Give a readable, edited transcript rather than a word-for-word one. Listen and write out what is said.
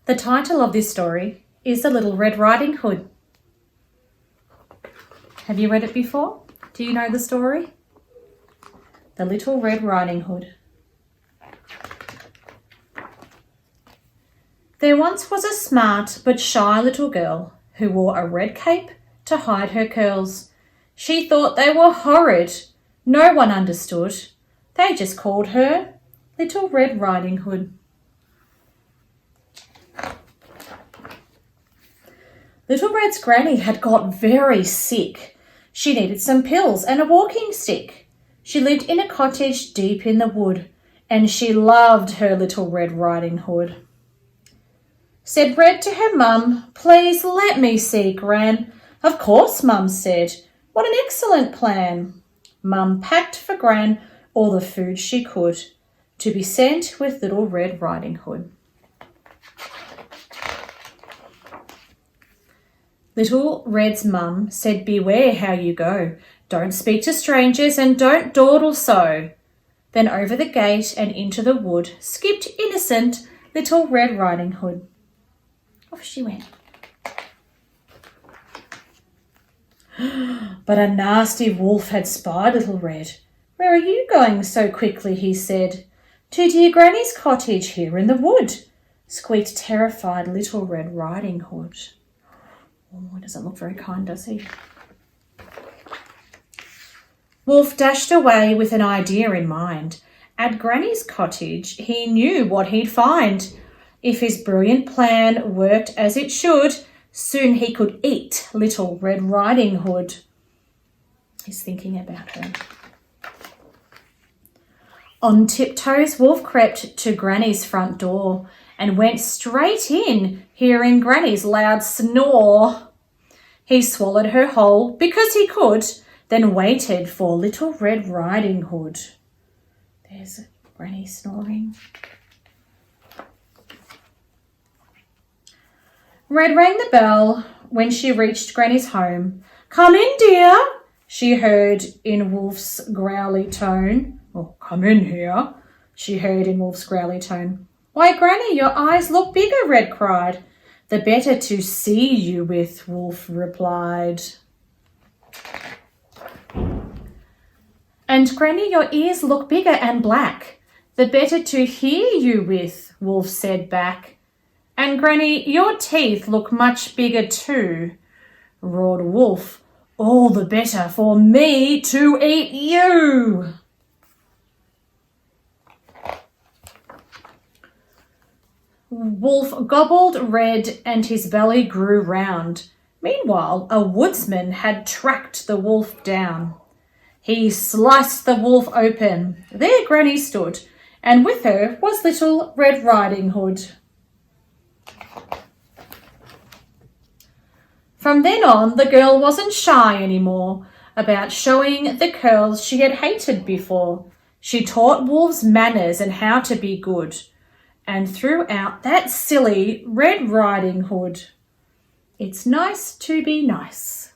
The title of this story is The Little Red Riding Hood. Have you read it before? Do you know the story? The Little Red Riding Hood. There once was a smart but shy little girl who wore a red cape to hide her curls. She thought they were horrid. No one understood. They just called her Little Red Riding Hood. Little Red's granny had got very sick. She needed some pills and a walking stick. She lived in a cottage deep in the wood, and she loved her Little Red Riding Hood. Said Red to her mum, "Please let me see Gran." "Of course," Mum said. "What an excellent plan." Mum packed for Gran all the food she could to be sent with Little Red Riding Hood. Little Red's mum said, "Beware how you go. Don't speak to strangers and don't dawdle so." Then over the gate and into the wood skipped innocent Little Red Riding Hood. Off she went. But a nasty wolf had spied Little Red. "Where are you going so quickly?" he said. "To dear Granny's cottage here in the wood," squeaked terrified Little Red Riding Hood. Oh, he doesn't look very kind, does he? Wolf dashed away with an idea in mind. At Granny's cottage, he knew what he'd find. If his brilliant plan worked as it should, soon he could eat Little Red Riding Hood. He's thinking about her. On tiptoes, Wolf crept to Granny's front door and went straight in, hearing Granny's loud snore. He swallowed her whole because he could, then waited for Little Red Riding Hood. There's Granny snoring. Red rang the bell when she reached Granny's home. "Come in, dear," she heard in Wolf's growly tone. "Oh, come in here," she heard in Wolf's growly tone. "Why, Granny, your eyes look bigger," Red cried. "The better to see you with," Wolf replied. "And Granny, your ears look bigger and black. The better to hear you with," Wolf said back. "And Granny, your teeth look much bigger too," roared Wolf. "All the better for me to eat you." Wolf gobbled Red and his belly grew round. Meanwhile, a woodsman had tracked the wolf down. He sliced the wolf open. There Granny stood, and with her was Little Red Riding Hood. From then on, the girl wasn't shy anymore about showing the curls she had hated before. She taught wolves manners and how to be good, and threw out that silly Red Riding Hood. It's nice to be nice.